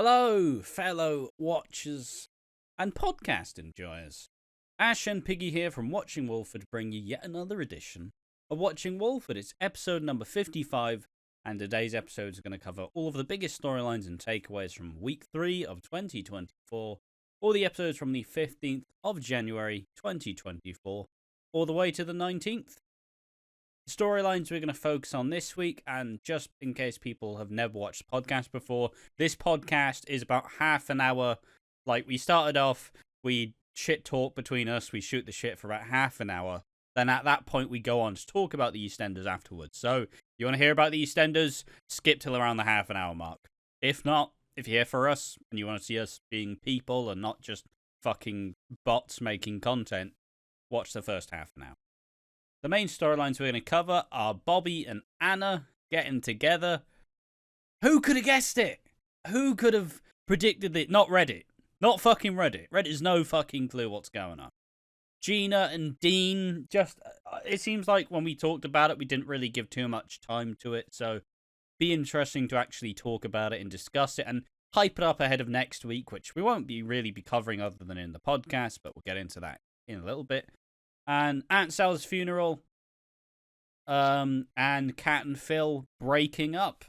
Hello, fellow watchers and podcast enjoyers. Ash and Piggy here from Watching Walford bring you yet another edition of Watching Walford. It's episode number 55, and today's episode is going to cover all of the biggest storylines and takeaways from week 3 of 2024, all the episodes from the 15th of January 2024, all the way to the 19th. Storylines we're going to focus on this week, and just in case people have never watched the podcast before, this podcast is about half an hour. Like, we started off, we shit talk between us, we shoot the shit for about half an hour, then at that point we go on to talk about the EastEnders afterwards. So, you want to hear about the EastEnders, skip till around the half an hour mark. If not, if you're here for us, and you want to see us being people and not just fucking bots making content, watch the first half an hour. The main storylines we're going to cover are Bobby and Anna getting together. Who could have guessed it? Who could have predicted it? Not Reddit. Not fucking Reddit. Reddit's no fucking clue what's going on. Gina and Dean, it seems like when we talked about it, we didn't really give too much time to it. So, be interesting to actually talk about it and discuss it and hype it up ahead of next week, which we won't really be covering other than in the podcast, but we'll get into that in a little bit. And Aunt Sal's funeral, and Kat and Phil breaking up.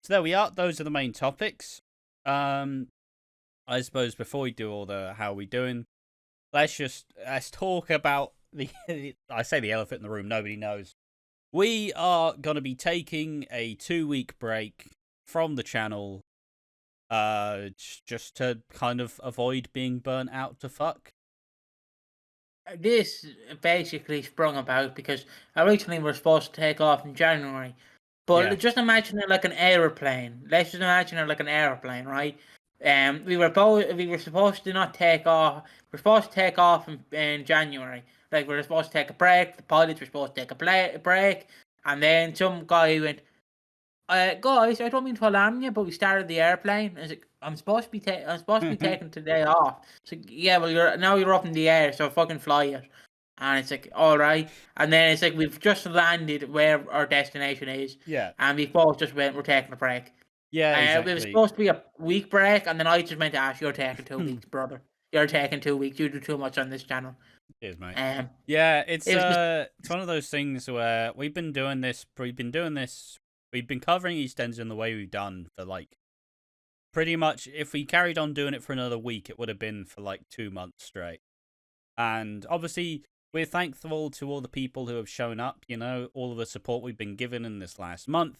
So there we are. Those are the main topics. I suppose before we do all the how we doing, let's talk about I say the elephant in the room. Nobody knows. We are gonna be taking a 2-week break from the channel, just to kind of avoid being burnt out to fuck. This basically sprung about because originally we were supposed to take off in January, but just imagine it like an aeroplane. Let's just imagine it like an aeroplane, right? We were supposed to not take off. We're supposed to take off in January. Like, we were supposed to take a break. The pilots were supposed to take a break, and then some guy went, "Guys, I don't mean to alarm you, but we started the airplane." I was like, I'm supposed to be taking today off. It's like, yeah, well, you're up in the air, so fucking fly it. And it's like, all right. And then it's like, we've just landed where our destination is. Yeah. And we both just went, we're taking a break. Yeah, exactly. It was supposed to be a week break, and then I just went to Ash, you're taking 2 weeks, brother. You're taking 2 weeks. You do too much on this channel. Cheers, mate. Yeah, it's one of those things where we've been covering EastEnders in the way we've done for, like, pretty much, if we carried on doing it for another week, it would have been for, like, 2 months straight. And obviously, we're thankful to all the people who have shown up, you know, all of the support we've been given in this last month.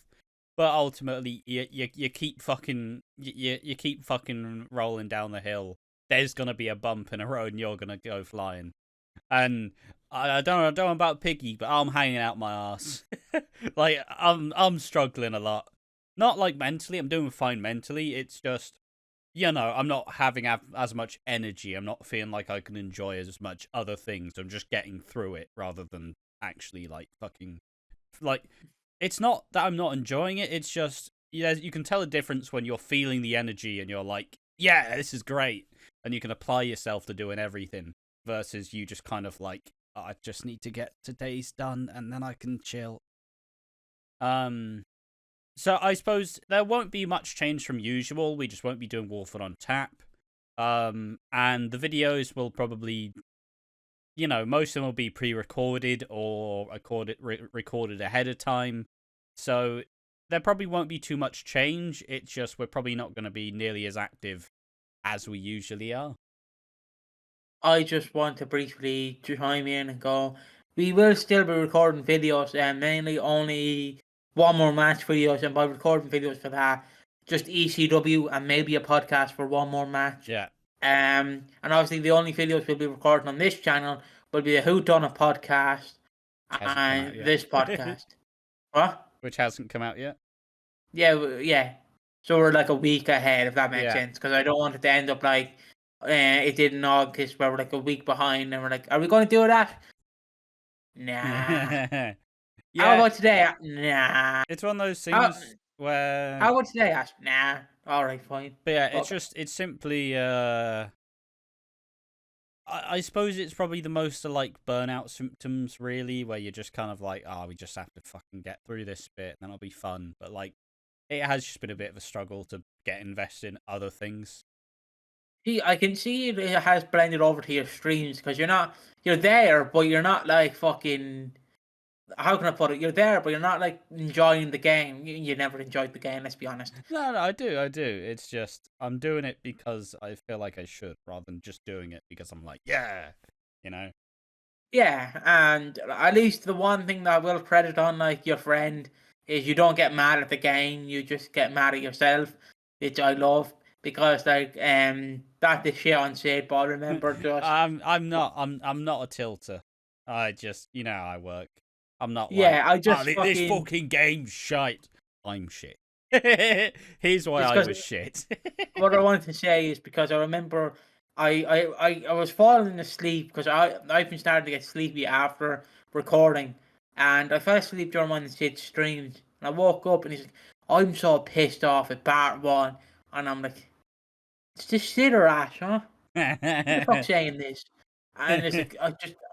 But ultimately, you keep fucking rolling down the hill. There's gonna be a bump in a road, and you're gonna go flying. And I don't know about Piggy, but I'm hanging out my ass. Like, I'm struggling a lot. Not like mentally, I'm doing fine mentally. It's just, you know, I'm not having as much energy. I'm not feeling like I can enjoy as much other things. I'm just getting through it rather than actually, like, fucking, like, it's not that I'm not enjoying it. It's just, you can tell a difference when you're feeling the energy and you're like, yeah, this is great. And you can apply yourself to doing everything versus you just kind of like, I just need to get today's done and then I can chill. So I suppose there won't be much change from usual. We just won't be doing Walford on tap. And the videos will probably, you know, most of them will be pre-recorded or recorded ahead of time. So there probably won't be too much change. It's just we're probably not going to be nearly as active as we usually are. I just want to briefly chime in and go, we will still be recording videos, and mainly only one more match videos, and by recording videos for that, just ECW and maybe a podcast for one more match. Yeah. And obviously the only videos we'll be recording on this channel will be the Who Done It podcast and this podcast. What? Which hasn't come out yet? Yeah. So we're like a week ahead, if that makes sense, because I don't want it to end up like it did in August, where we're like a week behind, and we're like, are we going to do that? Nah. How about today? Nah. It's one of those things where... How about today, Ash? Nah. All right, fine. But yeah, it's simply... I suppose it's probably the most like burnout symptoms, really, where you're just kind of like, oh, we just have to fucking get through this bit, and then it'll be fun. But like, it has just been a bit of a struggle to get invested in other things. See, I can see it has blended over to your streams because you're there, but you're not like fucking. How can I put it? You're there, but you're not like enjoying the game. You never enjoyed the game. Let's be honest. No, I do. It's just I'm doing it because I feel like I should, rather than just doing it because I'm like, yeah, you know. Yeah, and at least the one thing that I will credit on like your friend is you don't get mad at the game. You just get mad at yourself, which I love because like that the shit on Sid, but I remember just I'm not a tilter. I just how I work. I'm not yeah. I like just this fucking game's shite. I'm shit. Here's why I was shit. What I wanted to say is because I remember I was falling asleep because I've been starting to get sleepy after recording, and I fell asleep during one of Sid's streams, and I woke up and he's like, "I'm so pissed off at part 1," and I'm like, "It's just Sid or Ash, huh? Who the fuck's saying this?" And it's like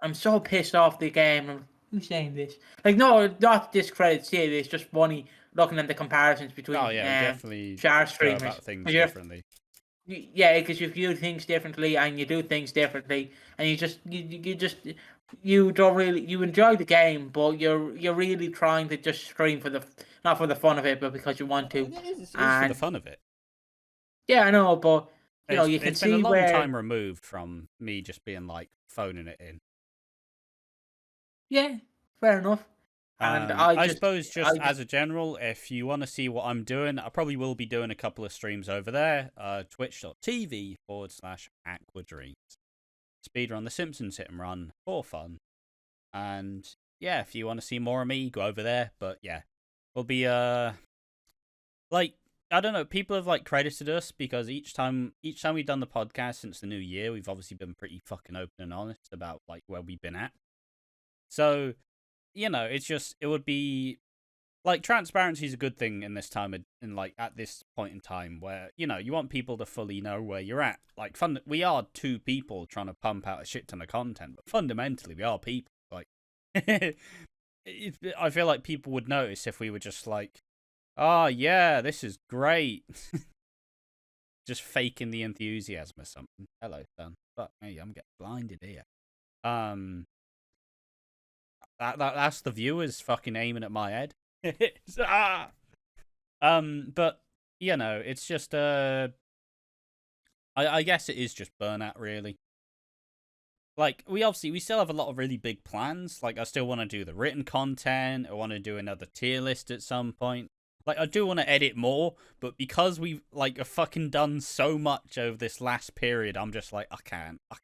I'm so pissed off the game. I'm like, who's saying this? Like, no, not to discredit Sid. It's just funny looking at the comparisons between definitely Shar go streamers. about things differently. Yeah, because you view things differently and you do things differently, and you don't really you enjoy the game, but you're really trying to just stream not for the fun of it, but because you want to. It is for the fun of it. Yeah, I know, but you can see it's been a long where time removed from me just being like phoning it in. Yeah, fair enough. And I suppose as a general, if you want to see what I'm doing, I probably will be doing a couple of streams over there. Twitch.tv/AquaDreams. Speedrun The Simpsons Hit and Run for fun. And yeah, if you want to see more of me, go over there. But yeah, we'll be like, I don't know, people have like credited us because each time we've done the podcast since the new year, we've obviously been pretty fucking open and honest about like where we've been at. So, it's just, it would be like, transparency is a good thing in this time, in like at this point in time where, you want people to fully know where you're at. Like, we are two people trying to pump out a shit ton of content, but fundamentally we are people. Like, I feel like people would notice if we were just like, oh yeah, this is great. Just faking the enthusiasm or something. Hello, son. Fuck me, I'm getting blinded here. That's the viewers fucking aiming at my head. But it's just I guess it is just burnout, really. Like, we still have a lot of really big plans. Like, I still want to do the written content. I want to do another tier list at some point. Like, I do want to edit more, but because we've have fucking done so much over this last period, I'm just like, I can't. I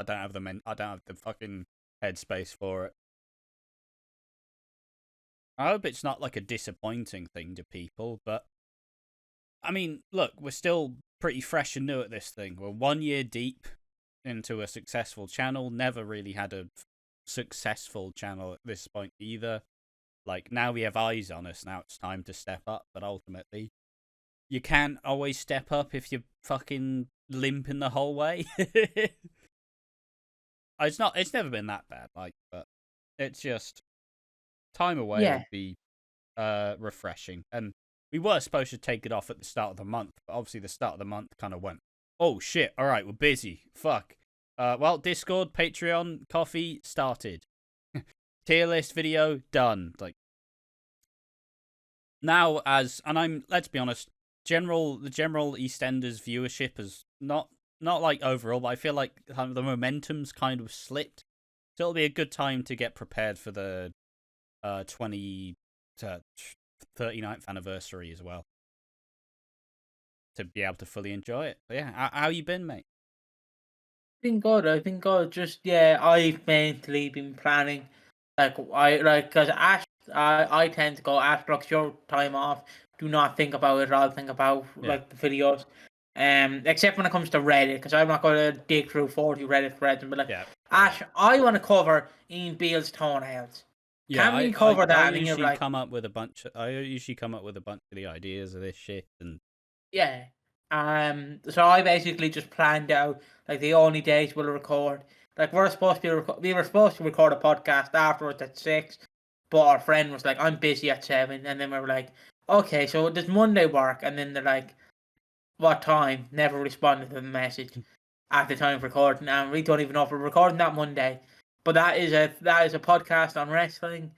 don't have the fucking headspace for it. I hope it's not like a disappointing thing to people, but I mean, look, we're still pretty fresh and new at this thing. We're 1 year deep into a successful channel. Never really had a successful channel at this point either. Like, now we have eyes on us. Now it's time to step up, but ultimately, you can't always step up if you're fucking limping the whole way. It's never been that bad, like, but it's just time away would be refreshing. And we were supposed to take it off at the start of the month, but obviously the start of the month kind of went, oh shit, all right, we're busy. Fuck. Well, Discord, Patreon, coffee started. Tier list video done. Like, now let's be honest, the general EastEnders viewership is not like overall, but I feel like the momentum's kind of slipped. So it'll be a good time to get prepared for the 39th anniversary as well, to be able to fully enjoy it. But yeah, how you been, mate? Been good. I've been good. Just I've mentally been planning. Because Ash, I tend to go, Ash, blocks your time off. Do not think about it. I'll think about the videos. Except when it comes to Reddit, because I'm not going to dig through 40 Reddit threads and be like, Ash, I want to cover Ian Beale's toenails. Yeah, Can we cover that? I usually come up with a bunch of the ideas of this shit, and yeah. So I basically just planned out like the only days we'll record. Like, we were supposed to record a podcast afterwards at 6, but our friend was like, I'm busy at 7, and then we were like, okay, so does Monday work? And then they're like, what time? Never responded to the message at the time of recording, and we don't even know if we're recording that Monday. But that is a podcast on wrestling,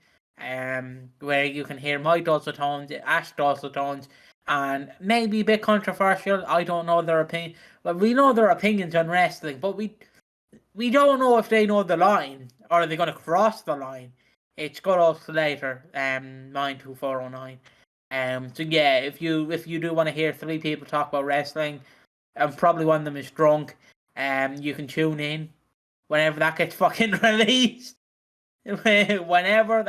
where you can hear my dulcet tones, Ash dulcet tones, and maybe a bit controversial. I don't know their opinion, but we know their opinions on wrestling, but we don't know if they know the line or are they going to cross the line. It's got us later, 92409. So yeah, if you do want to hear three people talk about wrestling, and probably one of them is drunk, you can tune in whenever that gets fucking released. Whenever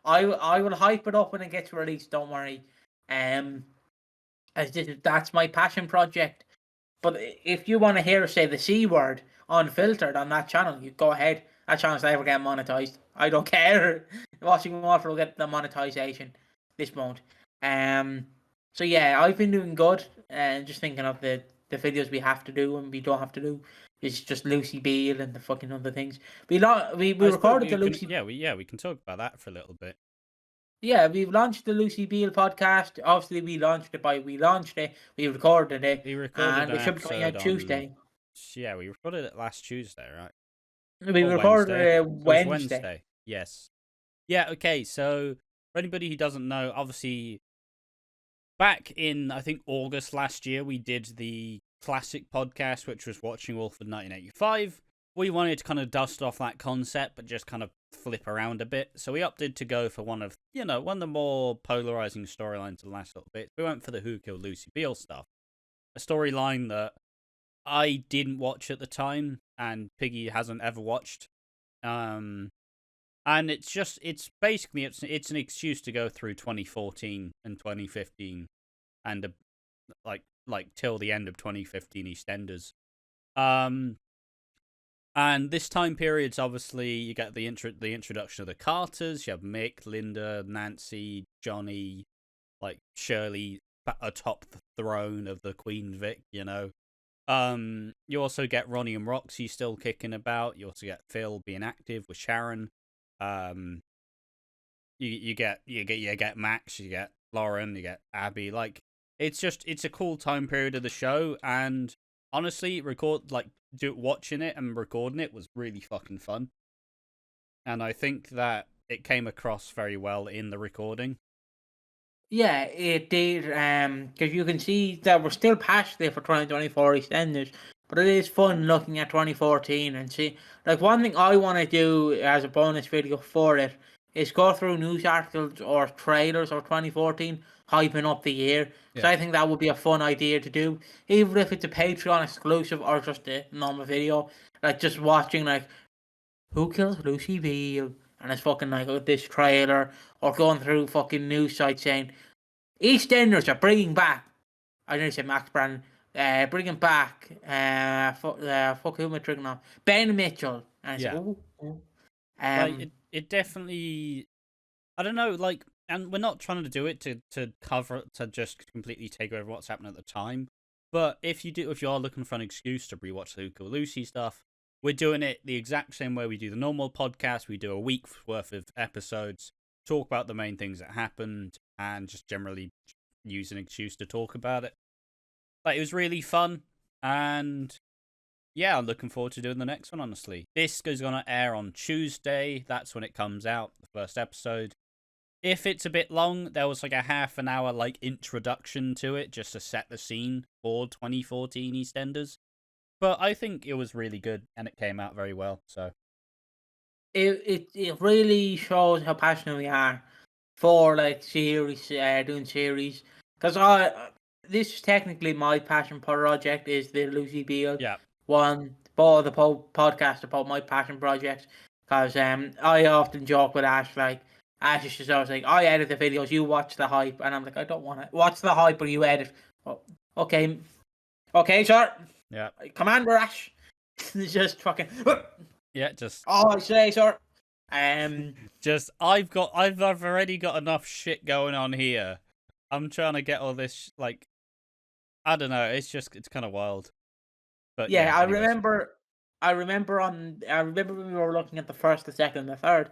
I will hype it up when it gets released. Don't worry. That's my passion project. But if you want to hear say the C word unfiltered on that channel, you go ahead. That channel's never get monetized. I don't care. Watching Walford will get the monetization. This won't. So yeah, I've been doing good, and just thinking of the videos we have to do and we don't have to do. It's just Lucy Beale and the fucking other things. We recorded the Lucy. We can talk about that for a little bit. Yeah, we've launched the Lucy Beale podcast. Obviously, we launched it. We recorded it. And it should be coming out Tuesday. Yeah, we recorded it last Tuesday, right? We recorded it Wednesday. Yes. Yeah, okay, so for anybody who doesn't know, obviously, back in, I think, August last year, we did the classic podcast, which was Watching Walford 1985. We wanted to kind of dust off that concept, but just kind of flip around a bit. So we opted to go for one of the more polarizing storylines of the last little bit. We went for the Who Killed Lucy Beale stuff. A storyline that I didn't watch at the time, and Piggy hasn't ever watched. And it's basically an excuse to go through 2014 and 2015, and like till the end of 2015 EastEnders. And this time period's obviously you get the introduction of the Carters. You have Mick, Linda, Nancy, Johnny, like Shirley atop the throne of the Queen Vic. You also get Ronnie and Roxy still kicking about. You also get Phil being active with Sharon. You get Max, you get Lauren, you get Abby. Like it's a cool time period of the show, and honestly, watching it and recording it was really fucking fun. And I think that it came across very well in the recording. Yeah, it did. Because you can see that we're still passionate for 2024 EastEnders, but it is fun looking at 2014 and see. Like, one thing I want to do as a bonus video for it is go through news articles or trailers of 2014, hyping up the year. So I think that would be a fun idea to do, even if it's a Patreon exclusive or just a normal video. Like, just watching, like, Who Kills Lucy Beale? And it's fucking like this trailer, or going through fucking news sites saying EastEnders are bringing back. I didn't say Max Brandon. Bringing back. Fuck who am I triggering on? Ben Mitchell. And it definitely. I don't know. Like, and we're not trying to do it to just completely take over what's happening at the time. But if you're looking for an excuse to rewatch the Who Killed Lucy stuff, we're doing it the exact same way we do the normal podcast. We do a week's worth of episodes, talk about the main things that happened, and just generally use an excuse to talk about it. Like, it was really fun, and yeah, I'm looking forward to doing the next one, honestly. This is going to air on Tuesday. That's when it comes out, the first episode. If it's a bit long, there was like a half an hour like introduction to it, just to set the scene for 2014 EastEnders. But I think it was really good, and it came out very well. So it really shows how passionate we are for like series, doing series. Because this is technically my passion project, is the Lucy Beale one. Both the podcast about my passion projects. Because I often joke with Ash, like Ash is just always like, I edit the videos, you watch the hype, and I'm like, I don't want to watch the hype, or you edit. Oh, okay, sir. Yeah. Commander Ash. Just fucking. Yeah, just. Oh, I say, sir. Just I've already got enough shit going on here. I'm trying to get all this like, I don't know. It's kind of wild. But yeah, I remember when we were looking at the first, the second, and the third.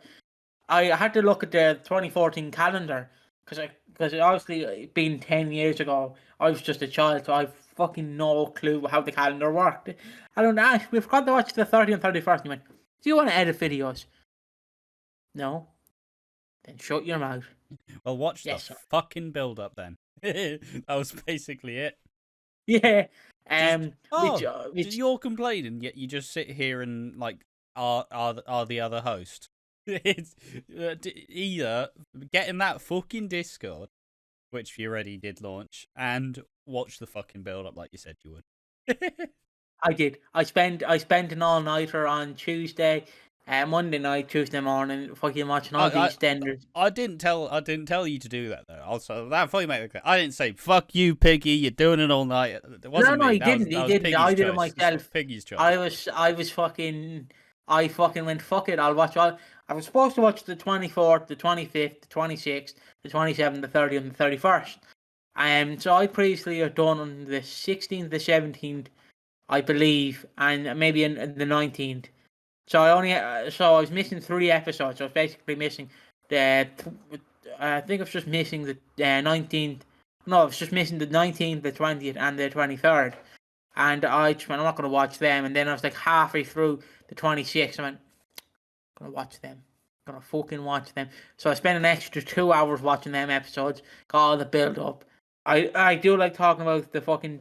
I had to look at the 2014 calendar because obviously being 10 years ago, I was just a child, so I've fucking no clue how the calendar worked. I don't know. We forgot to watch the 30th and 31st. You went, do you want to edit videos? No. Then shut your mouth. Well, watch Yes, the sir. fucking build up then. That was basically it. Yeah. Which you're complaining, yet you just sit here and like are the other host. It's either get in that fucking Discord, which you already did launch, and watch the fucking build up like you said you would. I did. I spent an all nighter on Tuesday, Monday night, Tuesday morning, fucking watching all the EastEnders. I didn't tell you to do that though. Also, that fully make it clear. I didn't say fuck you, Piggy. You're doing it all night. It wasn't No, me. he didn't. He didn't. I did it myself. Piggy's choice. I fucking went fuck it. I'll watch all. I was supposed to watch the 24th, the 25th, the 26th, the 27th, the 30th, and the 31st. So I previously had done on the 16th, the 17th, I believe, and maybe in the 19th. So I was missing 3 episodes. So I was basically missing I think I was just missing the 19th. No, I was just missing the 19th, the 20th, and the 23rd. And I just went, I'm not going to watch them. And then I was like halfway through the 26th. I went, I'm going to watch them. I'm going to fucking watch them. So I spent an extra 2 hours watching them episodes. Got all the build up. I do like talking about the fucking.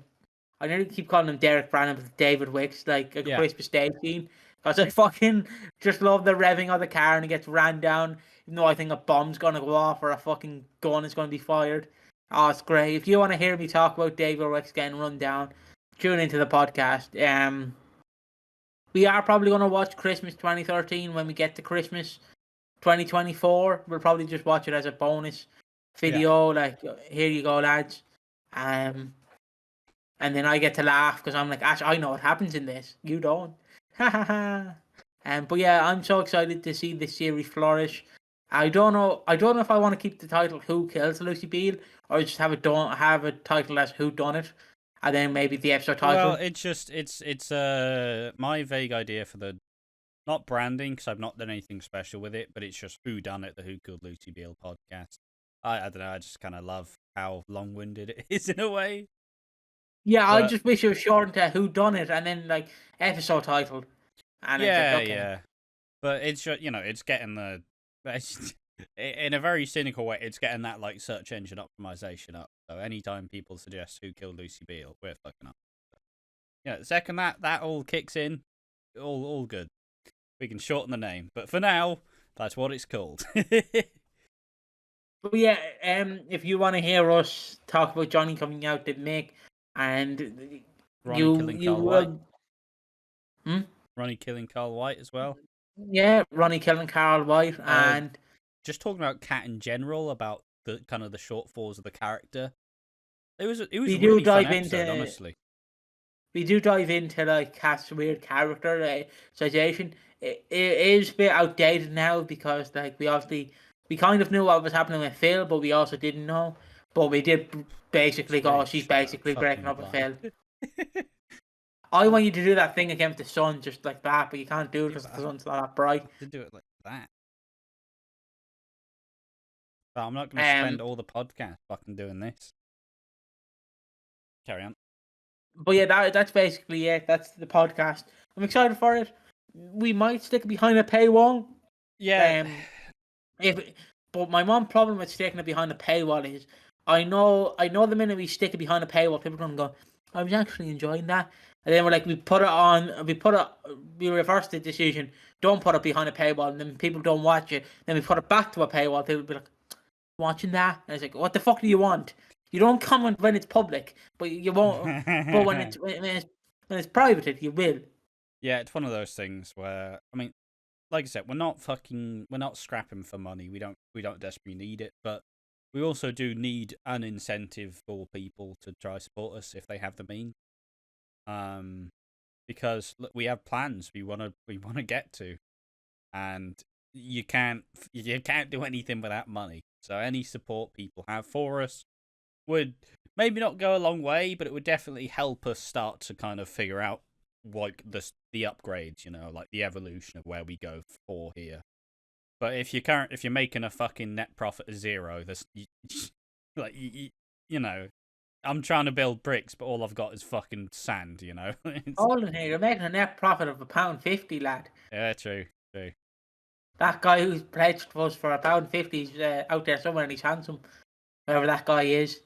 I nearly keep calling him Derek Brannon, but David Wicks, like a Christmas Day scene. Because I fucking just love the revving of the car and it gets ran down. Even though I think a bomb's going to go off or a fucking gun is going to be fired. Oh, it's great. If you want to hear me talk about David Wicks getting run down, tune into the podcast. We are probably going to watch Christmas 2013 when we get to Christmas 2024. We'll probably just watch it as a bonus video. Like, here you go, lads. And then I get to laugh because I'm like, Ash, I know what happens in this. You don't. But yeah, I'm so excited to see this series flourish. I don't know if I want to keep the title "Who Kills Lucy Beale" or just have a title as "Who Done It," and then maybe the episode title. Well, it's my vague idea for the not branding because I've not done anything special with it, but it's just Who Done It, the Who Killed Lucy Beale podcast. I don't know. I just kind of love how long-winded it is in a way. Yeah, I just wish it was shortened to "Who Done It" and then like episode title. And yeah. But it's it's getting the in a very cynical way. It's getting that like search engine optimization up. So anytime people suggest Who Killed Lucy Beale, we're fucking up. The second that all kicks in, all good. We can shorten the name, but for now, that's what it's called. But yeah, if you want to hear us talk about Johnny coming out to Mick and Ronnie killing Carl White. Hmm? Ronnie killing Carl White as well. Yeah, Ronnie killing Carl White, and just talking about Cat in general, about the kind of the shortfalls of the character. It was really fun episode, honestly. We do dive into like Cat's weird character situation. It is a bit outdated now because like we kind of knew what was happening with Phil, but we also didn't know. But we did basically go, she's basically breaking up with Phil. I want you to do that thing against the sun just like that, but you can't do it because the sun's not that bright. To do it like that. But I'm not going to spend all the podcast fucking doing this. Carry on. But yeah, that's basically it. That's the podcast. I'm excited for it. We might stick it behind a paywall. Yeah. But my one problem with sticking it behind a paywall is I know the minute we stick it behind a paywall, people are gonna go, I was actually enjoying that. And then we're like, we reverse the decision, don't put it behind a paywall, and then people don't watch it. Then we put it back to a paywall, people will be like, watching that? And it's like, what the fuck do you want? You don't comment when it's public, but you won't. But when it's privated, you will. Yeah, it's one of those things where, I mean, like I said, we're not scrapping for money. We don't desperately need it, but we also do need an incentive for people to try support us if they have the means. Because look, we have plans we want to get to, and you can't do anything without money. So any support people have for us would maybe not go a long way, but it would definitely help us start to kind of figure out like the upgrades, like the evolution of where we go for here. But if you're making a fucking net profit of zero, like you know, I'm trying to build bricks, but all I've got is fucking sand. You know. Hold on here, you're making a net profit of £1.50, lad. Yeah, true. That guy who's pledged us for £1.50 is out there somewhere and he's handsome, whoever that guy is.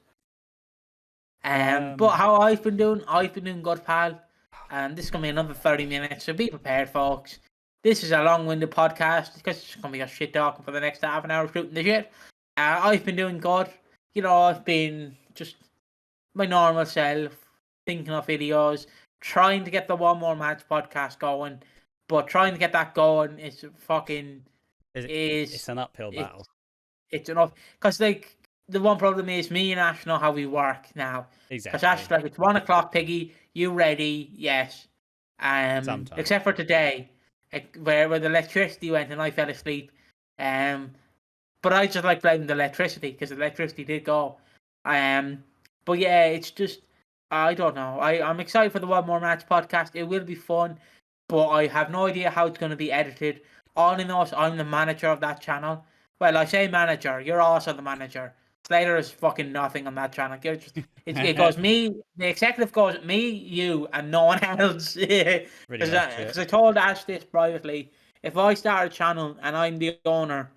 But how I've been doing good, pal. And this is gonna be another 30 minutes, so be prepared, folks. This is a long-winded podcast because it's gonna be a shit talking for the next half an hour shooting the shit. I've been doing good. You know, I've been just my normal self, thinking of videos, trying to get the One More Match podcast going. But trying to get that going is fucking it's an uphill battle. It's enough because like the one problem is me and Ash know how we work now. Exactly. Because Ash like it's 1 o'clock, Piggy. You ready? Yes. Sometimes. Except for today, where the electricity went and I fell asleep. But I just like blaming the electricity because the electricity did go. But yeah, it's just I don't know. I'm excited for the One More Match podcast. It will be fun, but I have no idea how it's going to be edited. All I know is I'm the manager of that channel. Well, I say manager. You're also the manager. Slater is fucking nothing on that channel. It goes me. The executive goes me, you, and no one else. Because I told Ash this privately. If I start a channel and I'm the owner,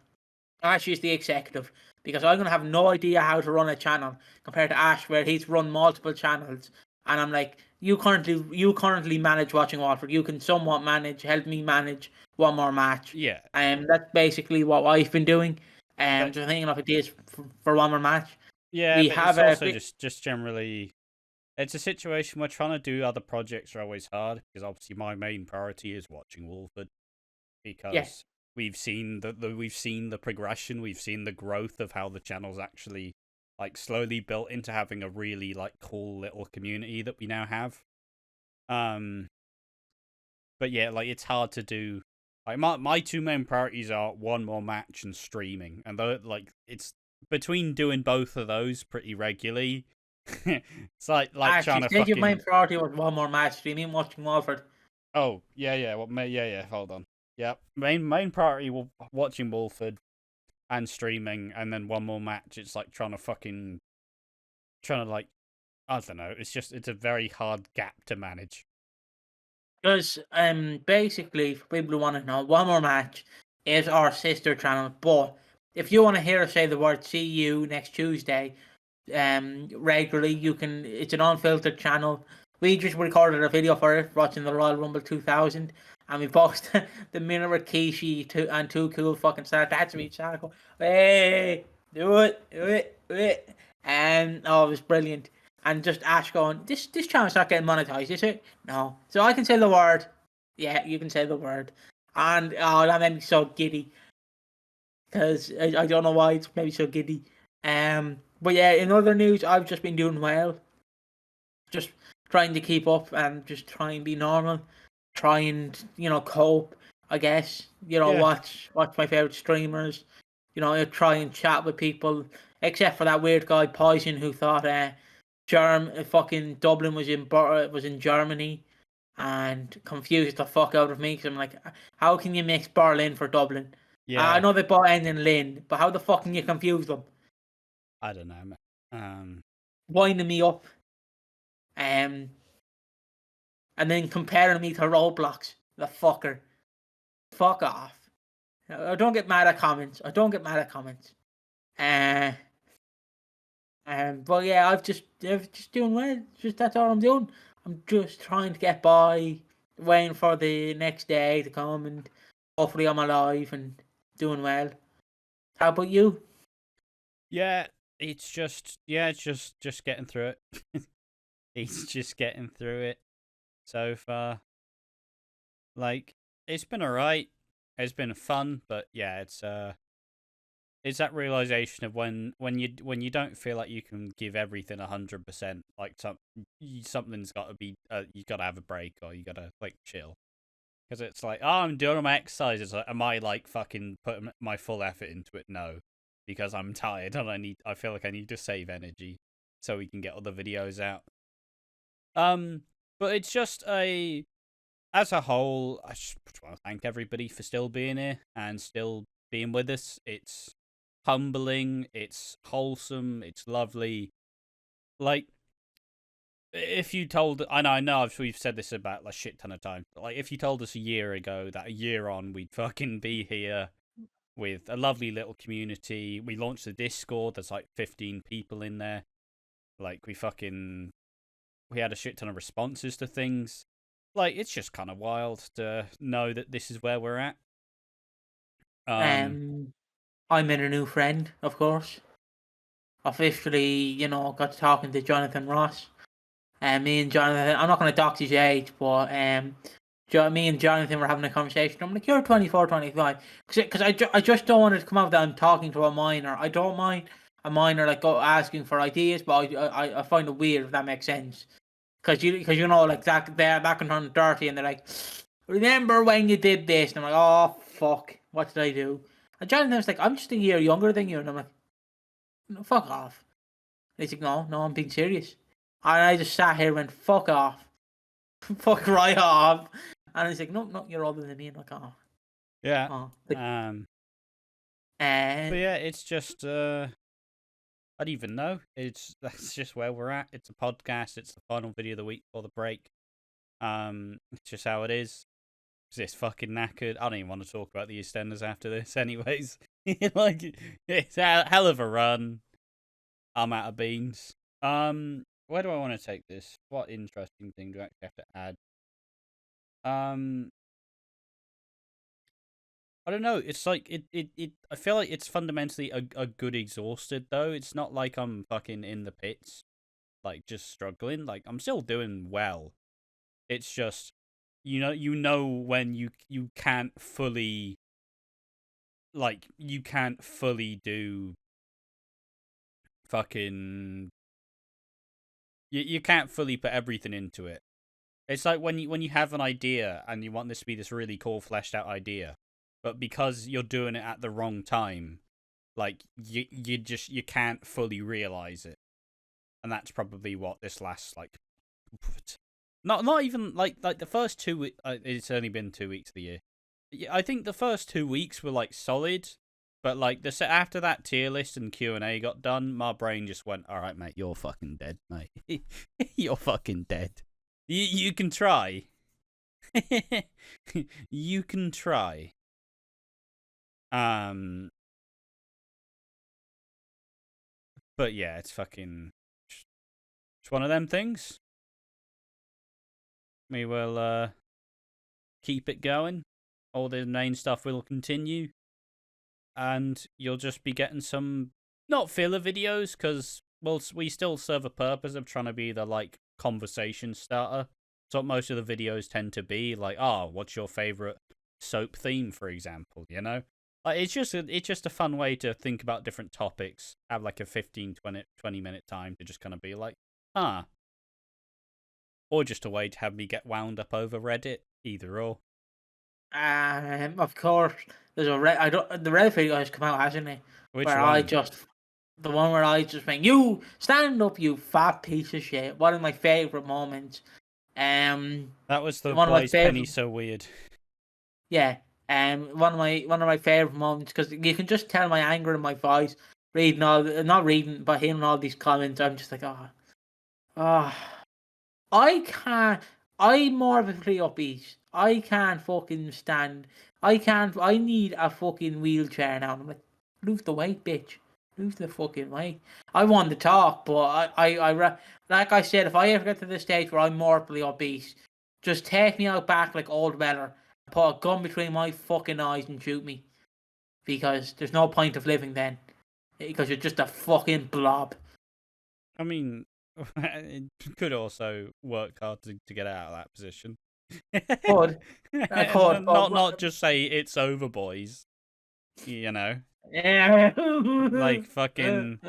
Ash is the executive, because I'm gonna have no idea how to run a channel compared to Ash, where he's run multiple channels. And I'm like, you currently manage Watching Walford. You can somewhat help me manage One More Match. Yeah. That's basically what I've been doing. Just thinking of ideas for One More Match. Yeah, but it's also just generally, it's a situation where trying to do other projects are always hard, because obviously my main priority is Watching Walford, because we've seen the progression, we've seen the growth of how the channel's actually like slowly built into having a really like cool little community that we now have. But yeah, like it's hard to do. Like my two main priorities are One More Match and streaming, and though like it's between doing both of those pretty regularly. It's like trying to. Your main priority was One More Match streaming, Watching Walford. Oh yeah. Hold on. Yeah, main priority Watching Walford and streaming, and then One More Match. It's like trying to like, I don't know. It's a very hard gap to manage. Because basically, for people who want to know, One More Match is our sister channel. But if you want to hear us say the word "see you" next Tuesday, regularly, you can. It's an unfiltered channel. We just recorded a video for it, watching the Royal Rumble 2000, and we posted the minute where Kishi and Too Cool fucking started dancing each other. Go, hey, do it. And it was brilliant. And just Ash going, this channel's not getting monetized, is it? No. So I can say the word. Yeah, you can say the word. And that made me so giddy. Because I don't know why it's made me so giddy. But yeah, in other news, I've just been doing well. Just trying to keep up and just try and be normal. Try and, cope, I guess. Watch my favourite streamers. Try and chat with people. Except for that weird guy, Poison, who thought fucking Dublin was in Germany, and confused the fuck out of me, because I'm like, how can you mix Berlin for Dublin? Yeah, I know they bought end in Lynn, but how the fuck can you confuse them? I don't know. Winding me up, and then comparing me to Roblox, the fucker. Fuck off. I don't get mad at comments. But yeah, I'm just doing well. That's all I'm doing. I'm just trying to get by, waiting for the next day to come, and hopefully I'm alive and doing well. How about you? Yeah, it's just getting through it. It's just getting through it so far. Like, it's been alright. It's been fun, but yeah, it's that realization of when you don't feel like you can give everything 100%. Like something's got to be, you got to have a break, or you got to like chill. Because it's like, oh, I'm doing my exercises. Am I like fucking putting my full effort into it? No, because I'm tired and I feel like I need to save energy so we can get other videos out. But it's just as a whole, I just want to thank everybody for still being here and still being with us. It's humbling, it's wholesome, it's lovely. Like, if you told, I know we've said this about a shit ton of times, but like, if you told us a year ago that a year on we'd fucking be here with a lovely little community, we launched the Discord, there's like 15 people in there, like we had a shit ton of responses to things. Like, it's just kind of wild to know that this is where we're at. I met a new friend, of course. Officially, got to talking to Jonathan Ross. And me and Jonathan, I'm not going to dox his age, but me and Jonathan were having a conversation. I'm like, you're 24, 25. Because I just don't want it to come out that I'm talking to a minor. I don't mind a minor like go asking for ideas, but I find it weird if that makes sense. Because you know, like that can turn dirty, and they're like, remember when you did this? And I'm like, oh fuck, what did I do? And Jonathan's like, I'm just a year younger than you, and I'm like, no, fuck off. And he's like, no, I'm being serious. And I just sat here and went, fuck off. Fuck right off. And he's like, no, you're older than me. And I'm like, oh. Yeah. Oh. But yeah, it's just, I don't even know. That's just where we're at. It's a podcast. It's the final video of the week before the break. It's just how it is. It's fucking knackered. I don't even want to talk about the EastEnders after this anyways. Like, it's a hell of a run. I'm out of beans. Where do I want to take this? What interesting thing do I actually have to add? I don't know. It's like it. I feel like it's fundamentally a good exhausted though. It's not like I'm fucking in the pits, like just struggling. Like I'm still doing well. It's just you know when you can't fully, like you can't fully do fucking you can't fully put everything into it. It's like when you have an idea and you want this to be this really cool fleshed out idea, but because you're doing it at the wrong time, like you can't fully realize it. And that's probably what this last like not even like the first 2 weeks. It's only been 2 weeks of the year. I think the first 2 weeks were like solid, but like after that tier list and Q&A got done, my brain just went, all right, mate, you're fucking dead, mate. You're fucking dead. You can try. You can try. But yeah, it's fucking. It's one of them things. We will keep it going. All the main stuff will continue, and you'll just be getting some not filler videos because we still serve a purpose of trying to be the like conversation starter. So most of the videos tend to be like, oh, what's your favorite soap theme, for example, you know? Like, it's just a fun way to think about different topics, have like a 15, 20 minute time to just kind of be like, or just a way to have me get wound up over Reddit, either or. Of course, there's the Reddit video has come out, hasn't it? Which one? The one where I just went, you stand up, you fat piece of shit. One of my favorite moments. That was the one boys penny so weird. Yeah, one of my favorite moments because you can just tell my anger in my voice not reading, but hearing all these comments. I'm just like, I can't. I'm morbidly upbeat. I can't fucking stand. I can't. I need a fucking wheelchair now. And I'm like, lose the weight, bitch. Lose the fucking weight. I want to talk, but I like I said, if I ever get to the stage where I'm morbidly obese, just take me out back like old Weller, put a gun between my fucking eyes and shoot me, because there's no point of living then, because you're just a fucking blob. I mean, it could also work hard to get out of that position. Could. Not just say it's over, boys. You know. Yeah. Like fucking.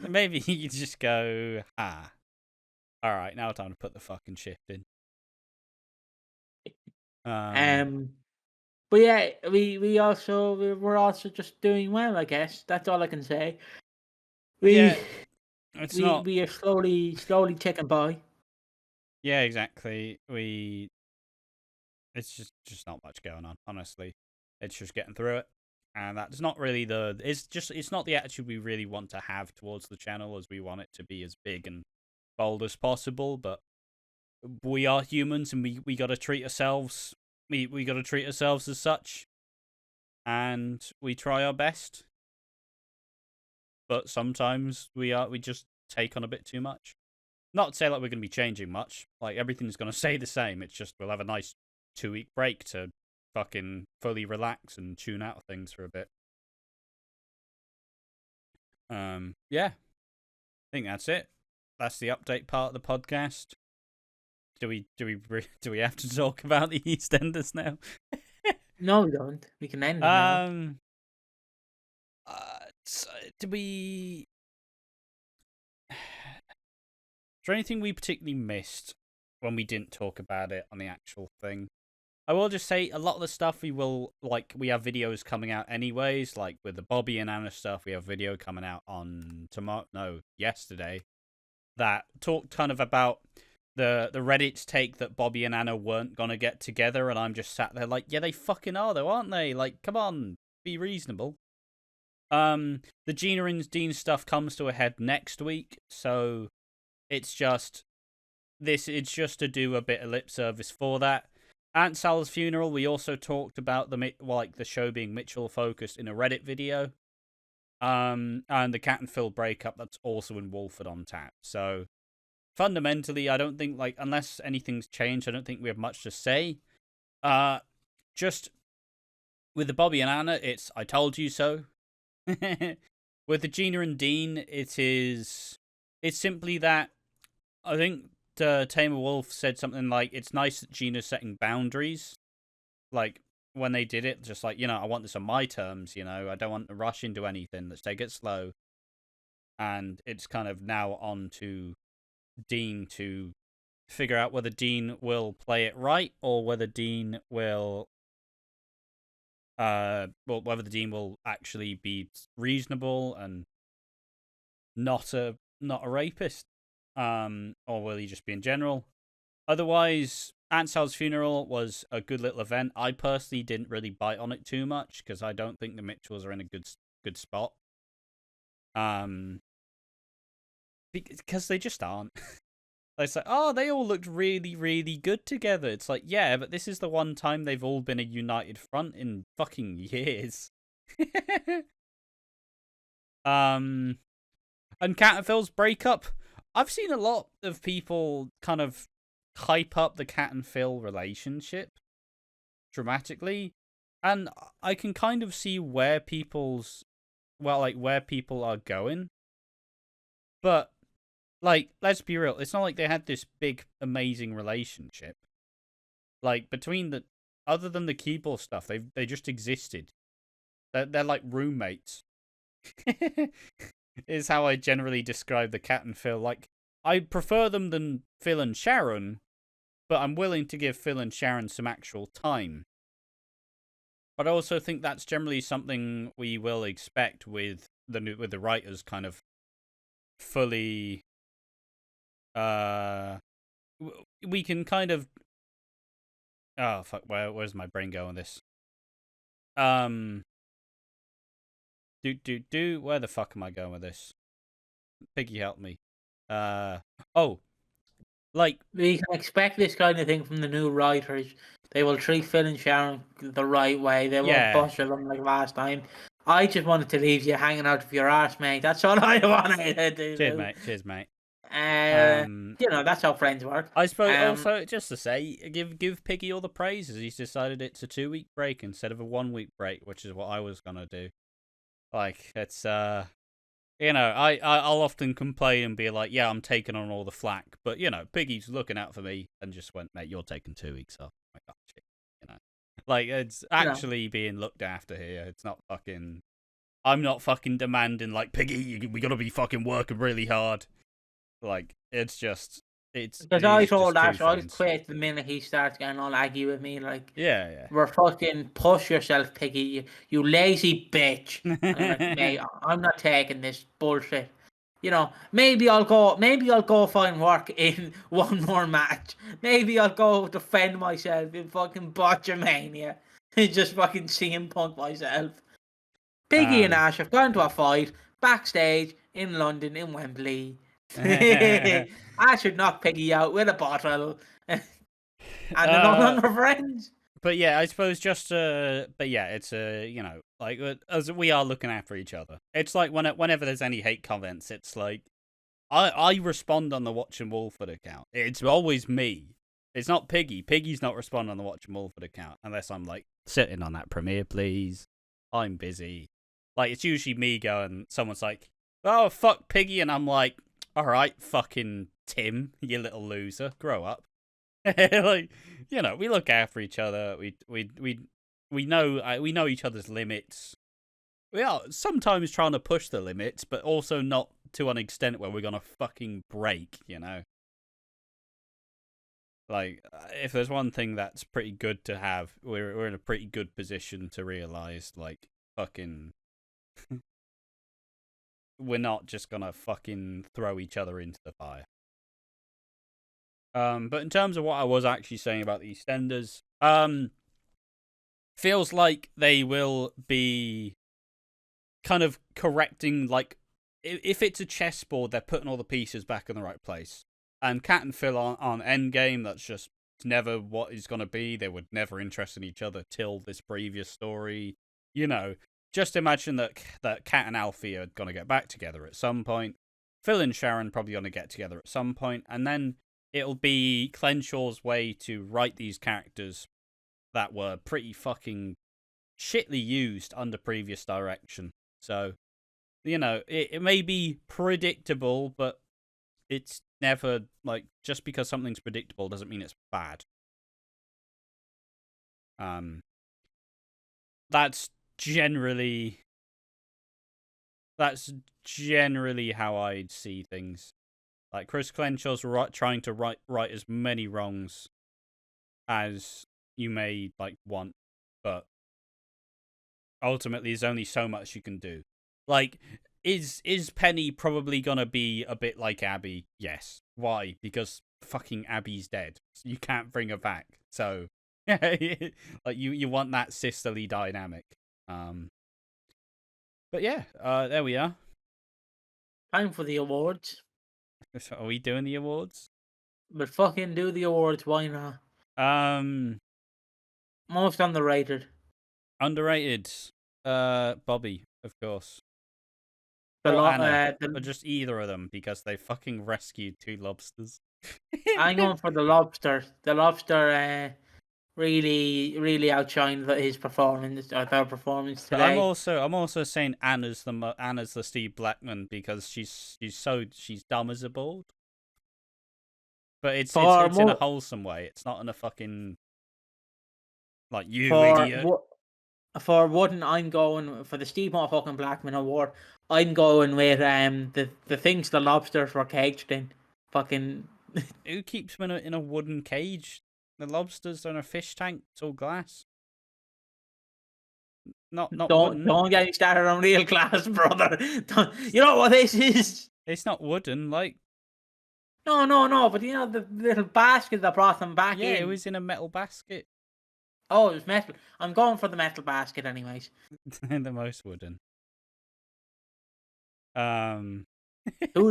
Maybe you just go, all right, now time to put the fucking shift in. But yeah, we're also just doing well, I guess. That's all I can say. We are slowly ticking by. Yeah, exactly. It's just not much going on, honestly. It's just getting through it. And that's not really it's not the attitude we really want to have towards the channel, as we want it to be as big and bold as possible. But we are humans, and we got to treat ourselves. We got to treat ourselves as such, and we try our best. But sometimes we just take on a bit too much. Not to say like we're going to be changing much. Like everything's going to stay the same. It's just we'll have a nice 2-week break to fucking fully relax and tune out things for a bit. Yeah. I think that's it. That's the update part of the podcast. Do we have to talk about the EastEnders now? No, we don't. We can end it now. Do we? Is there anything we particularly missed when we didn't talk about it on the actual thing? I will just say a lot of the stuff we have videos coming out anyways, like with the Bobby and Anna stuff, we have video coming out on yesterday, that talked kind of about the Reddit's take that Bobby and Anna weren't gonna get together, and I'm just sat there like, yeah, they fucking are though, aren't they? Like, come on, be reasonable. The Gina and Dean stuff comes to a head next week, so it's just to do a bit of lip service for that. Aunt Sal's funeral, we also talked about the show being Mitchell focused in a Reddit video. And the Cat and Phil breakup, that's also in Walford on tap. So fundamentally, I don't think, like, unless anything's changed, I don't think we have much to say. Just with the Bobby and Anna, it's I told you so. With the Gina and Dean, it's simply that I think Tamer Wolf said something like, it's nice that Gina's setting boundaries. Like, when they did it, just like, I want this on my terms, I don't want to rush into anything. Let's take it slow. And it's kind of now on to Dean to figure out whether Dean will play it right, or whether Dean will whether the Dean will actually be reasonable and not a rapist, or will he just be in general? Otherwise, Aunt Sal's funeral was a good little event. I personally didn't really bite on it too much because I don't think the Mitchells are in a good spot. Because they just aren't. It's like, oh, they all looked really, really good together. It's like, yeah, but this is the one time they've all been a united front in fucking years. And Cat and Phil's breakup, I've seen a lot of people kind of hype up the Cat and Phil relationship dramatically, and I can kind of see where people are going. But, like, let's be real, it's not like they had this big, amazing relationship. Like, other than the keyboard stuff, they just existed. They're like roommates. Is how I generally describe the Cat and Phil. Like, I prefer them than Phil and Sharon, but I'm willing to give Phil and Sharon some actual time. But I also think that's generally something we will expect with the writers kind of fully. We can kind of. Oh fuck! Where's my brain going with this? Where the fuck am I going with this? Piggy, help me. Like, we can expect this kind of thing from the new writers. They will treat Phil and Sharon the right way. They won't butcher them like last time. I just wanted to leave you hanging out of your arse, mate. That's all I wanted to do. Cheers, mate. That's how friends work. I suppose also, just to say, give Piggy all the praises. He's decided it's a 2-week break instead of a 1-week break, which is what I was gonna do. Like, it's I'll often complain and be like, yeah, I'm taking on all the flack, but Piggy's looking out for me and just went, mate, you're taking 2 weeks off. I'm like, oh, shit. Like, it's actually being looked after here. It's not fucking. I'm not fucking demanding like, Piggy, we gotta be fucking working really hard. Like, it's just. Because I told Ash I'd quit the minute he starts getting all aggy with me. Like, yeah. We're fucking push yourself, Piggy. You lazy bitch. And I'm like, mate, I'm not taking this bullshit. Maybe I'll go find work in one more match. Maybe I'll go defend myself in fucking Botchamania and just fucking CM Punk myself. Piggy and Ash have gone to a fight backstage in London, in Wembley. Ash should knock Piggy out with a bottle. And they're no longer friends. But yeah, I suppose but yeah, it's like as we are looking after each other. It's like whenever there's any hate comments, it's like I respond on the Watching Walford account. It's always me. It's not Piggy. Piggy's not responding on the Watching Walford account unless I'm like sitting on that premiere, please. I'm busy. Like it's usually me going. Someone's like, "Oh fuck Piggy," and I'm like, "All right, fucking Tim, you little loser, grow up." Like, we look after each other. We know each other's limits. We are sometimes trying to push the limits, but also not to an extent where we're gonna fucking break. Like, if there's one thing that's pretty good to have, we're in a pretty good position to realize, like, fucking, we're not just gonna fucking throw each other into the fire. But in terms of what I was actually saying about the EastEnders, feels like they will be kind of correcting, like, if it's a chessboard, they're putting all the pieces back in the right place. And Cat and Phil on Endgame, that's just never what is going to be. They were never interested in each other till this previous story. Just imagine that Cat and Alfie are going to get back together at some point. Phil and Sharon probably going to get together at some point. And then it'll be Clenshaw's way to write these characters that were pretty fucking shitly used under previous direction. So, it may be predictable, but it's never, like, just because something's predictable doesn't mean it's bad. That's generally how I'd see things. Like, Chris Clenshaw's trying to right as many wrongs as you may, like, want, but ultimately there's only so much you can do. Like, is Penny probably gonna be a bit like Abby? Yes. Why? Because fucking Abby's dead. You can't bring her back. So, like, you want that sisterly dynamic. But yeah, there we are. Time for the awards. So are we doing the awards? But fucking do the awards, why not? Most underrated. Underrated. Bobby, of course. Or Anna, or just either of them, because they fucking rescued 2 lobsters. I'm going for the lobster. The lobster really, really outshined his performance, or their performance today. I'm also saying Anna's the Steve Blackman, because she's dumb as a board. But it's in a wholesome way. It's not in a fucking, like, you idiot. For one, I'm going for the Steve motherfucking Blackman award. I'm going with the things the lobsters were caged in. Fucking. Who keeps them in a wooden cage? The lobsters are in a fish tank. It's all glass. Not wooden. Don't get me started on real glass, brother. You know what this is? It's not wooden, like. No. But you know the little basket that brought them back in. Yeah, it was in a metal basket. Oh, it was metal. I'm going for the metal basket, anyways. The most wooden. Who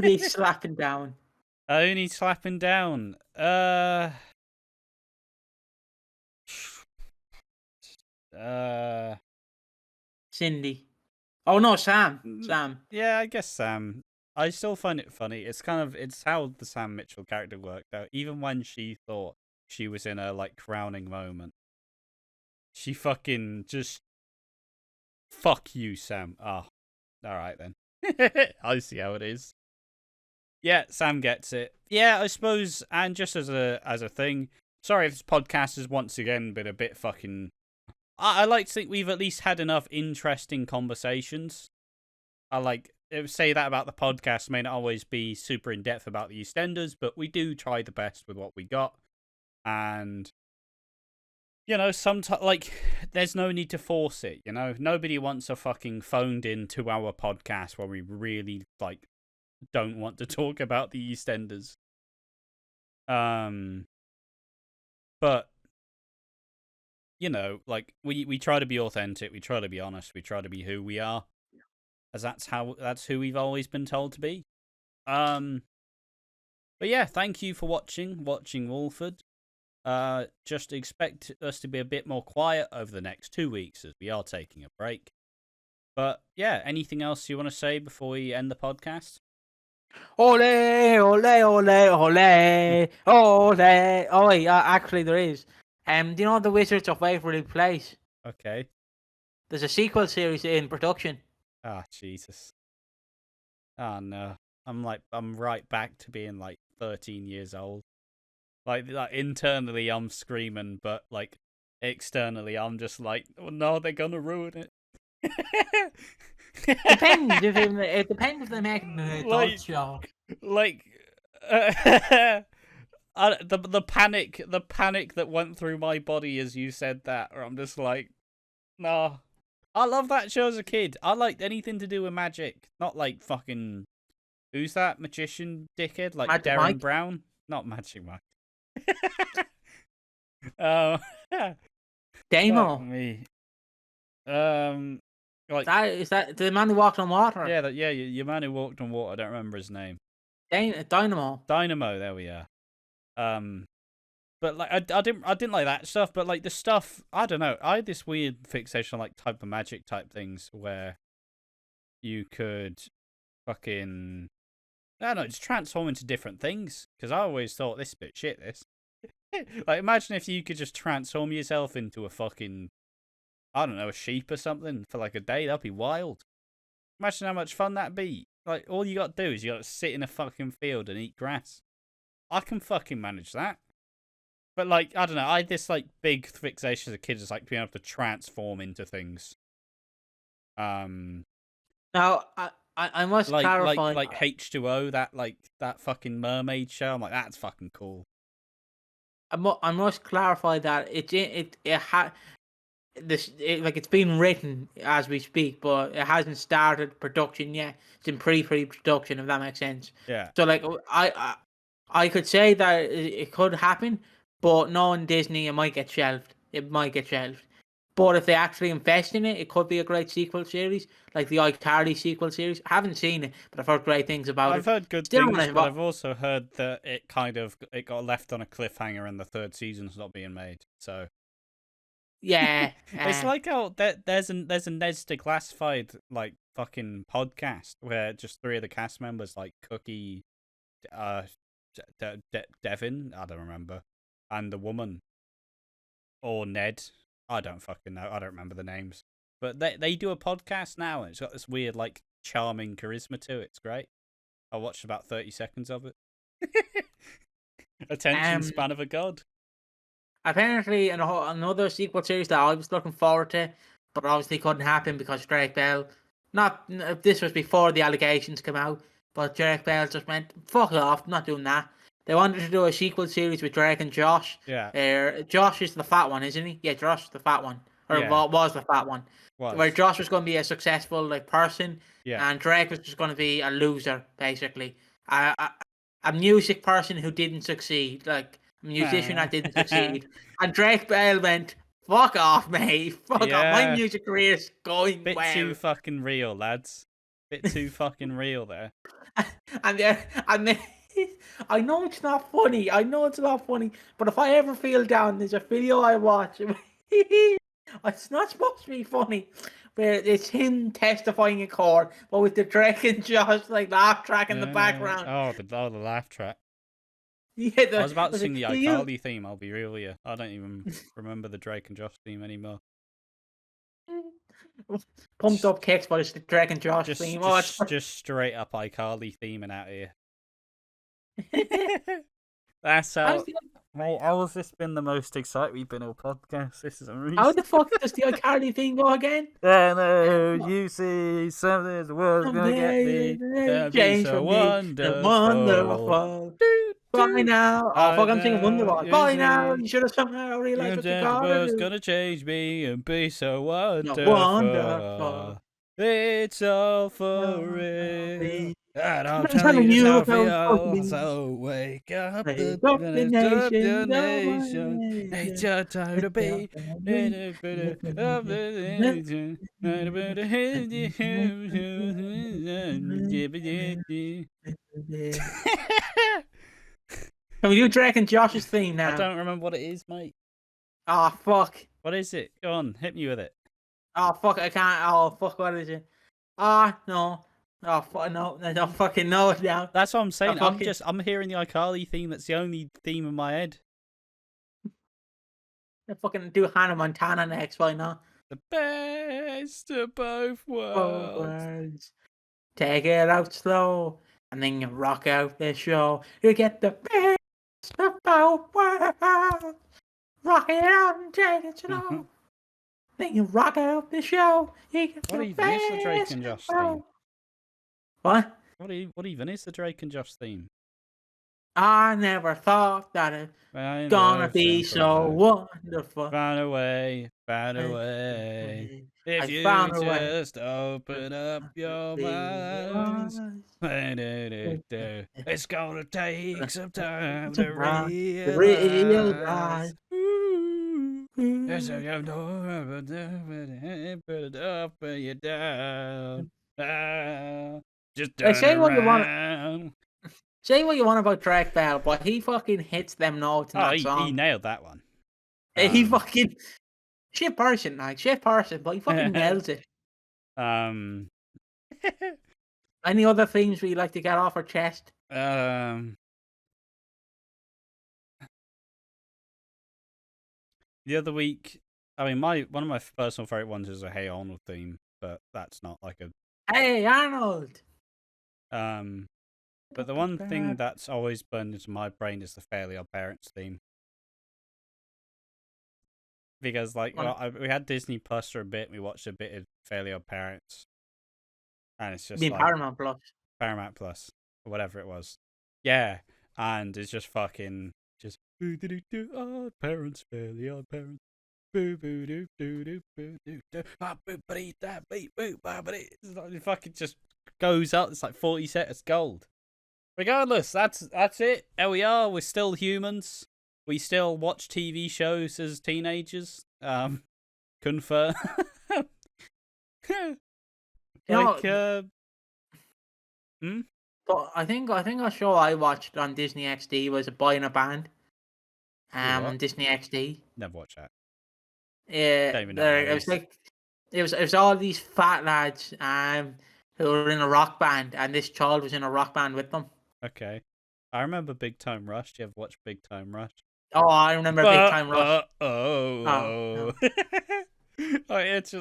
needs slapping down? Who needs slapping down? Cindy. Oh no, Sam. Yeah, I guess Sam. I still find it funny. It's how the Sam Mitchell character worked out. Even when she thought she was in a, like, crowning moment, she fucking just, fuck you, Sam. Oh, all right then. I see how it is. Yeah, Sam gets it. Yeah, I suppose, and just as a thing, sorry if this podcast has once again been a bit fucking. I like to think we've at least had enough interesting conversations. I like say that about the podcast. May not always be super in depth about the EastEnders, but we do try the best with what we got, and sometimes, like, there's no need to force it. Nobody wants a fucking phoned in 2-hour podcast where we really, like, don't want to talk about the EastEnders. But like we try to be authentic, we try to be honest, we try to be who we are, as that's who we've always been told to be. But yeah, thank you for watching Walford. Just expect us to be a bit more quiet over the next 2 weeks as we are taking a break. But yeah, anything else you want to say before we end the podcast? Ole, ole, ole, ole, ole. Oh, yeah, actually there is. Do you know the Wizards of Waverly Place? Okay. There's a sequel series in production. Ah, Jesus. Oh no. I'm right back to being like 13 years old. Like internally I'm screaming, but like externally I'm just like, oh no, they're gonna ruin it. Depends it depends if they make an adult show. Like the panic that went through my body as you said that, or I'm just like, nah. I love that show as a kid. I liked anything to do with magic, not like fucking who's that magician dickhead, like Magic Darren Mike? Brown, not Magic Mike. Damo. Fuck me. Like Is that the man who walked on water? yeah, your man who walked on water. I don't remember his name. Dynamo. Dynamo. There we are. But like I didn't like that stuff. But like the stuff, I don't know. I had this weird fixation on like type of magic type things where you could fucking, I don't know, just transform into different things. Because I always thought this is a bit shit. This. Like imagine if you could just transform yourself into a fucking, I don't know, a sheep or something for like a day. That'd be wild. Imagine how much fun that'd be. Like all you got to do is you got to sit in a fucking field and eat grass. I can fucking manage that. But like I don't know, I had this like big fixation as a kid, just like being able to transform into things. Now I must clarify. Like H2O, that fucking mermaid show. I'm like, that's fucking cool. I must clarify that it's been written as we speak, but it hasn't started production yet. It's in pre-production, if that makes sense. Yeah. So like I could say that it could happen, but knowing Disney, it might get shelved. But if they actually invest in it, it could be a great sequel series, like the iCarly sequel series. I haven't seen it, but I've heard great things about it. I've heard good things, but I've also heard that it got left on a cliffhanger and the third season's not being made. So yeah, it's like how there's a Ned's Declassified like fucking podcast where just 3 of the cast members, like Cookie, Devin, I don't remember, and the woman, or Ned, I don't fucking know, I don't remember the names, but they do a podcast now and it's got this weird like charming charisma to it. It's great. I watched about 30 seconds of it. Attention span of a god. Apparently, another sequel series that I was looking forward to, but obviously couldn't happen because Drake Bell. This was before the allegations came out, but Drake Bell just went, fuck off, not doing that. They wanted to do a sequel series with Drake and Josh. Yeah. Josh is the fat one, isn't he? Yeah, Josh is the fat one. Or yeah. was the fat one. Where Josh was going to be a successful like person, yeah, and Drake was just going to be a loser, basically. A music person who didn't succeed, like a musician that didn't succeed. And Drake Bell went, fuck off, mate. Fuck off. My music career is going Bit well. too fucking real, lads. Bit too fucking real there. And then I know it's not funny. But if I ever feel down, there's a video I watch. It's not supposed to be funny, where it's him testifying in court, but with the Drake and Josh like laugh track in the background. Oh, the laugh track. Yeah, I was about to sing the iCarly theme. I'll be real with you. I don't even remember the Drake and Josh theme anymore. Pumped up kicks, but it's the Drake and Josh theme. Just straight up iCarly theming out here. That's how. Mate, how has this been the most exciting we've been on podcast? This is amazing. How the fuck does the iCarly thing go again? I know you see something the world's gonna get me. That'd be so wonderful. Bye now. Oh fuck, I'm singing Wonderwall. Bye now. You should have somehow realized what you got. The world's gonna change me and be so wonderful. It's all for real. And I'll I'm tell you telling just you how I how fucking feel. So wake up the wake up the nation, nation. It's your time to be. Can we do Drake and Josh's theme I now? don't remember what it is, mate. Oh, fuck. What is it? Go on, hit me with it. Oh, fuck, I can't. Oh, fuck, what is it? Ah, no. Oh, fuck, no. I don't fucking know it now. That's what I'm saying. fucking... I'm hearing the iCarly theme. That's the only theme in my head. I fucking do Hannah Montana next, why not? The best of both worlds. Take it out slow, and then you rock out the show. You get the best of both worlds. Rock it out and take it slow. Then you rock out the show. You get What the even is the Drake and Josh theme? What? What even is the Drake and Josh theme? I never thought that it was gonna be so wonderful. Found a way. If I you found a way. just open up your minds. It's gonna take some time to realize. There's a young door, put it up and you down. Just turn say what you want. around. Say what you want about Drake Bell, but he fucking hits them notes in that song. He nailed that one. He fucking shit person, but he fucking nails it. Any other themes we like to get off our chest? The other week, I mean, one of my personal favorite ones is a Hey Arnold theme, but that's not like a Hey Arnold. But the one thing that's always burned into my brain is the Fairly Odd Parents theme. Because, like, we had Disney Plus for a bit, we watched a bit of Fairly Odd Parents. And it's just like... Paramount Plus. Paramount Plus, or whatever it was. Yeah, and it's just fucking... Just... Odd parents, Fairly Odd Parents. It fucking just goes up. It's like 40 seconds gold. Regardless, that's it. There we are. We're still humans. We still watch TV shows as teenagers. Confirm. But I think a show I watched on Disney XD was A Boy in a Band. On Disney XD. Never watched that. Yeah, it was like it was all these fat lads who were in a rock band, and this child was in a rock band with them. Okay, I remember Big Time Rush. Do you ever watch Big Time Rush? Oh, I remember Big Time Rush. No. It's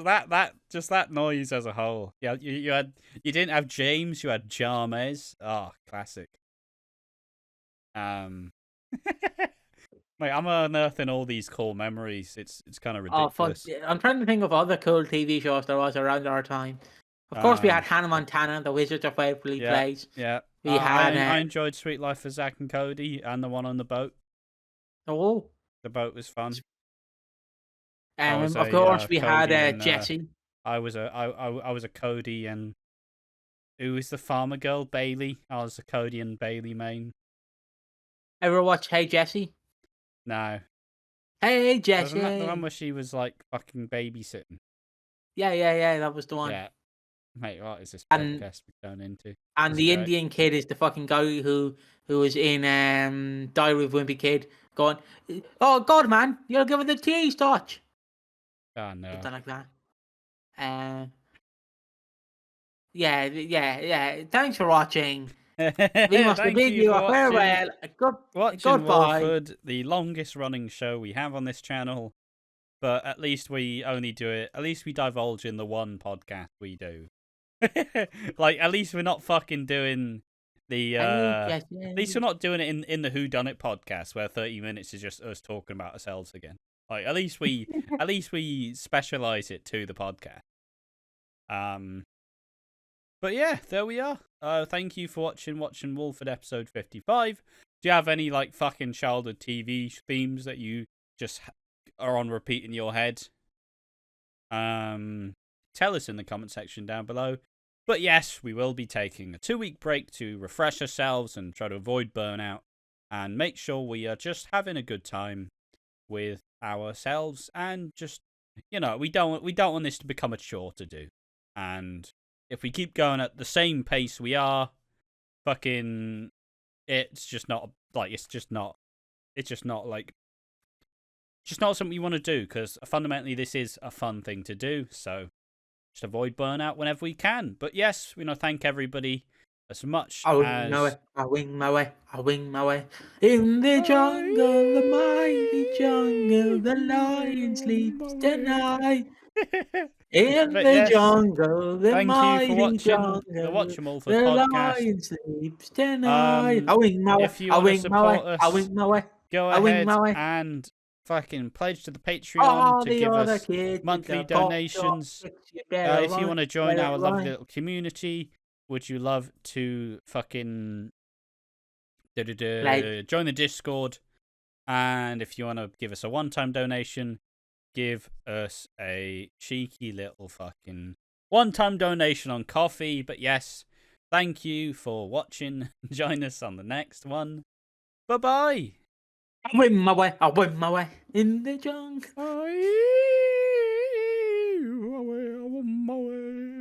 just that noise as a whole. Yeah, you didn't have James, you had Jarmes. Oh, classic. Like, I'm unearthing all these cool memories. It's kind of ridiculous. Oh, fuck. I'm trying to think of other cool TV shows there was around our time. Of course, we had Hannah Montana, The Wizards of Waverly Place. Yeah. I enjoyed Sweet Life of Zack and Cody and the one on the boat. Oh. The boat was fun. Of course, we had Jessie. I was a Cody and... Who was the farmer girl? Bailey. I was a Cody and Bailey main. Ever watch Hey Jessie? No. Hey Jessie. Wasn't that the one where she was like fucking babysitting? Yeah, that was the one. Yeah. Mate, what is this podcast we're going into? And the Indian kid is the fucking guy who was in Diary of a Wimpy Kid going, oh God man, you'll give it the tea touch. Oh no. Something like that. Yeah. Thanks for watching. We must bid you a farewell. Watching Walford, the longest running show we have on this channel. But at least we only do it. At least we divulge in the one podcast we do. Like, at least we're not fucking doing the. At least we're not doing it in the Who Done It podcast, where 30 minutes is just us talking about ourselves again. Like, at least we specialize it to the podcast. But yeah, there we are. Thank you for watching Walford episode 55. Do you have any like fucking childhood TV themes that you just are on repeat in your head? Tell us in the comment section down below. But yes, we will be taking a 2-week break to refresh ourselves and try to avoid burnout and make sure we are just having a good time with ourselves and just, we don't want this to become a chore to do. And if we keep going at the same pace we are, fucking, it's just not something you want to do, because fundamentally this is a fun thing to do. So just avoid burnout whenever we can. But yes, thank everybody as much I as... wing my way, in the jungle, the mighty jungle, the lion sleeps tonight. In the jungle, the mighty jungle, the Watching Walford the podcast. lion sleeps tonight. I wing my way, if you want to support us, go ahead and fucking pledge to the Patreon to give us monthly donations. If you want to join our lovely little community, would you love to fucking join the Discord? And if you want to give us a one-time donation, give us a cheeky little fucking one-time donation on coffee. But yes, thank you for watching. Join us on the next one. Bye-bye. I win my way in the jungle. I win my way.